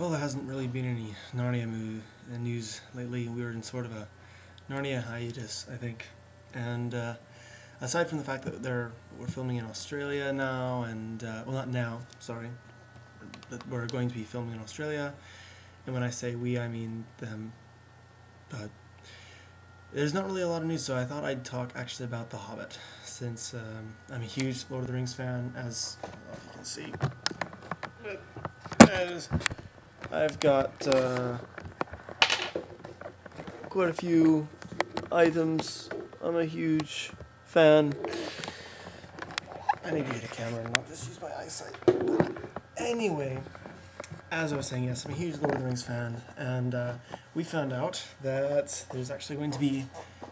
Well, there hasn't really been any Narnia news lately. We were in sort of a Narnia hiatus, I think. And aside from the fact that we're filming in Australia now, and well, not now, sorry, but we're going to be filming in Australia. And when I say we, I mean them. But there's not really a lot of news, so I thought I'd talk actually about The Hobbit, since I'm a huge Lord of the Rings fan, as I don't know if you can see. As I've got quite a few items. I'm a huge fan. I need to get a camera and not just use my eyesight. But anyway, as I was saying, yes, I'm a huge Lord of the Rings fan, and we found out that there's actually going to be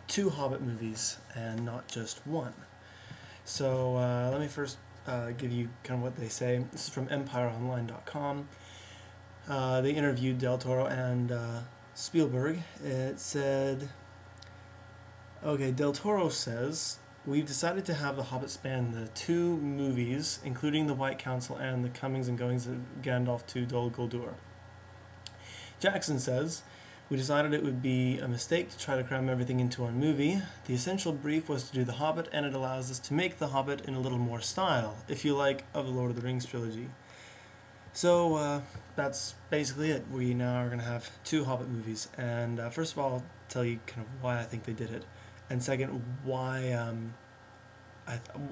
2 Hobbit movies and not just one. So let me first give you kind of what they say. This is from EmpireOnline.com. They interviewed Del Toro and Spielberg. It said, okay, Del Toro says, we've decided to have The Hobbit span the 2 movies, including The White Council and the comings and goings of Gandalf to Dol Guldur. Jackson says, we decided it would be a mistake to try to cram everything into one movie. The essential brief was to do The Hobbit, and it allows us to make The Hobbit in a little more style, if you like, of the Lord of the Rings trilogy. So that's basically it. We now are going to have 2 Hobbit movies, and first of all, I'll tell you kind of why I think they did it, and second, why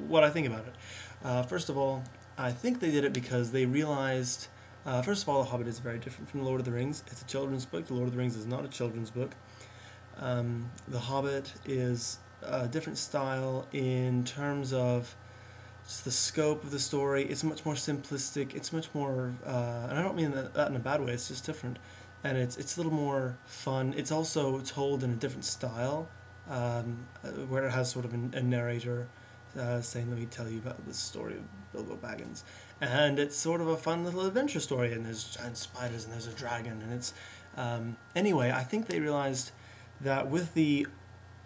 what I think about it. First of all, I think they did it because they realized, first of all, The Hobbit is very different from The Lord of the Rings. It's a children's book. The Lord of the Rings is not a children's book. The Hobbit is a different style in terms of just the scope of the story. It's much more simplistic. It's much more, and I don't mean that in a bad way. It's just different, and it's a little more fun. It's also told in a different style, where it has sort of a narrator saying, "Let me tell you about the story of Bilbo Baggins," and it's sort of a fun little adventure story. And there's giant spiders, and there's a dragon, and it's anyway. I think they realized that with the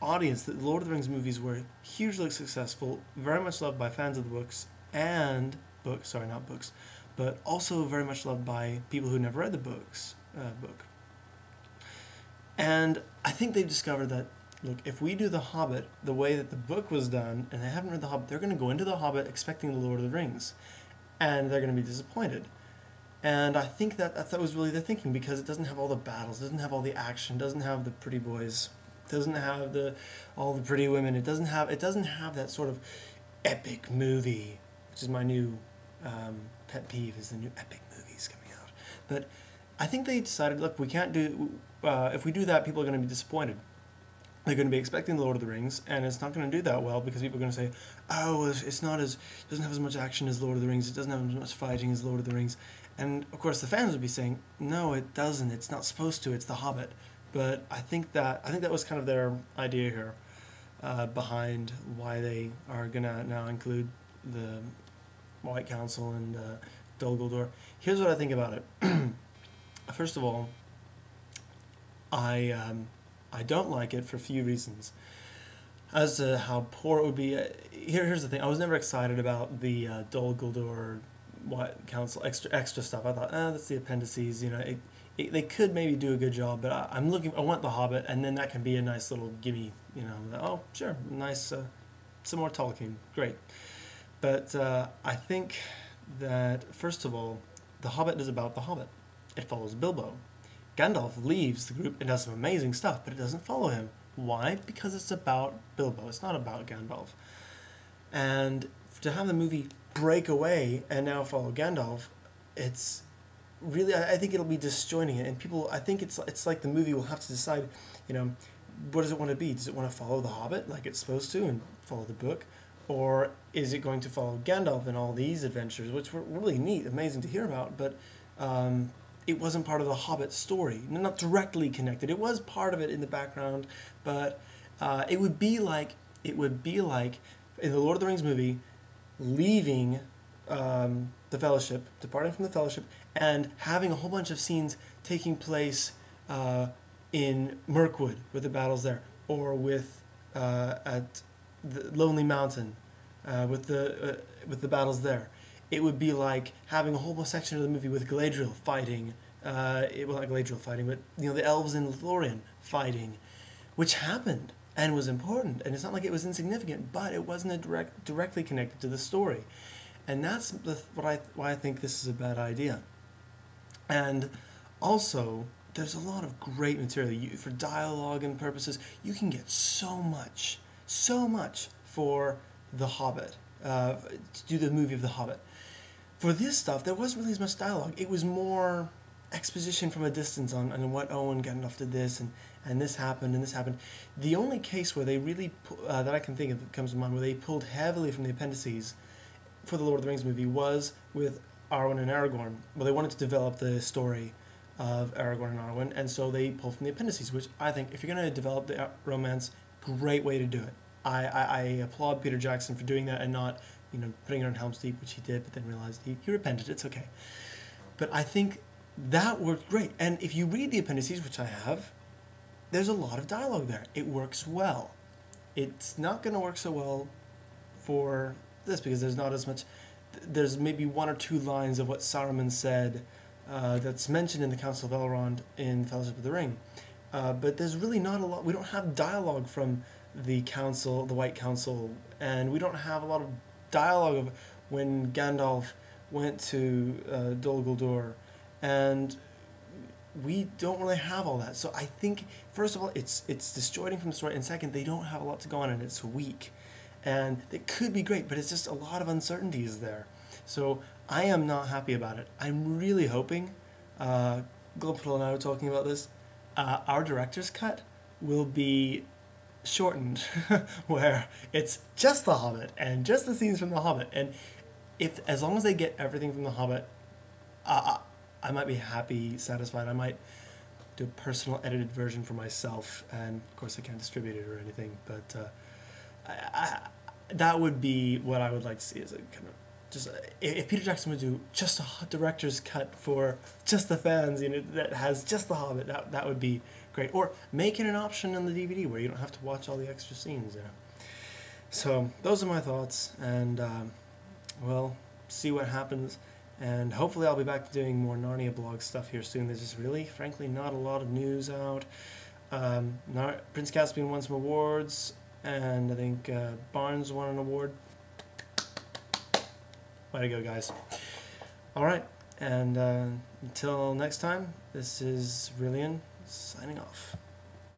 audience, that the Lord of the Rings movies were hugely successful, very much loved by fans of the books, and not books, but also very much loved by people who never read the book. And I think they've discovered that, look, if we do The Hobbit the way that the book was done, and they haven't read The Hobbit, they're going to go into The Hobbit expecting the Lord of the Rings, and they're going to be disappointed. And I think that was really their thinking, because it doesn't have all the battles, it doesn't have all the action, it doesn't have the pretty boys, doesn't have all the pretty women. It doesn't have that sort of epic movie, which is my new pet peeve, is the new epic movies coming out. But I think they decided, look, we can't do if we do that, people are going to be disappointed. They're going to be expecting the Lord of the Rings, and it's not going to do that well, because people are going to say, oh, it's not as, it doesn't have as much action as Lord of the Rings, it doesn't have as much fighting as Lord of the Rings. And of course the fans would be saying, no, it doesn't, it's not supposed to, it's The Hobbit. But I think that was kind of their idea here, behind why they are gonna now include the White Council and Dol Guldur. Here's what I think about it. First of all, I don't like it for a few reasons. As to how poor it would be, here's the thing. I was never excited about the Dol Guldur White Council extra stuff. I thought, that's the appendices, you know. They could maybe do a good job, but I want The Hobbit, and then that can be a nice little gimme, you know. Oh, sure, nice, some more Tolkien, great. But I think that, first of all, The Hobbit is about The Hobbit. It follows Bilbo. Gandalf leaves the group and does some amazing stuff, but it doesn't follow him. Why? Because it's about Bilbo. It's not about Gandalf. And to have the movie break away and now follow Gandalf, it's really, I think it'll be disjointing it, and people, I think it's like the movie will have to decide, you know, what does it want to be? Does it want to follow The Hobbit like it's supposed to and follow the book, or is it going to follow Gandalf and all these adventures, which were really neat, amazing to hear about, but it wasn't part of the Hobbit story, not directly connected. It was part of it in the background, but it would be like in the Lord of the Rings movie, leaving the Fellowship, departing from the Fellowship, and having a whole bunch of scenes taking place in Mirkwood with the battles there, or with at the Lonely Mountain with the battles there. It would be like having a whole section of the movie with Galadriel fighting well, not Galadriel fighting, but the elves in Lothlorien fighting, which happened and was important, and it's not like it was insignificant, but it wasn't directly connected to the story, and that's why I think this is a bad idea. And also, there's a lot of great material for dialogue and purposes. You can get so much for The Hobbit, to do the movie of The Hobbit. For this stuff, there wasn't really as much dialogue. It was more exposition from a distance on what Owen Gandalf did this, and this happened, and this happened. The only case where they really, that I can think of that comes to mind, where they pulled heavily from the appendices for the Lord of the Rings movie was with Arwen and Aragorn. Well, they wanted to develop the story of Aragorn and Arwen, and so they pulled from the appendices, which I think, if you're going to develop the romance, great way to do it. I applaud Peter Jackson for doing that and not, putting it on Helm's Deep, which he did, but then realized he repented. It's okay. But I think that worked great. And if you read the appendices, which I have, there's a lot of dialogue there. It works well. It's not going to work so well for this because there's not as much. There's maybe one or two lines of what Saruman said that's mentioned in the Council of Elrond in Fellowship of the Ring. But there's really not a lot. We don't have dialogue from the Council, the White Council, and we don't have a lot of dialogue of when Gandalf went to Dol Guldur, and we don't really have all that. So I think, first of all, it's disjointing from the story, and second, they don't have a lot to go on, and it's weak. And it could be great, but it's just a lot of uncertainties there. So I am not happy about it. I'm really hoping, Global and I were talking about this, our director's cut will be shortened, where it's just The Hobbit, and just the scenes from The Hobbit. And as long as they get everything from The Hobbit, I might be happy, satisfied. I might do a personal edited version for myself, and of course I can't distribute it or anything, but that would be what I would like to see, as a kind of just if Peter Jackson would do just a director's cut for just the fans, that has just The Hobbit, that would be great. Or make it an option on the DVD where you don't have to watch all the extra scenes. So those are my thoughts, and we'll see what happens. And hopefully I'll be back to doing more Narnia blog stuff here soon. There's just really, frankly, not a lot of news out. Prince Caspian won some awards, and I think Barnes won an award. Way to go, guys. Alright, and until next time, this is Rillian signing off.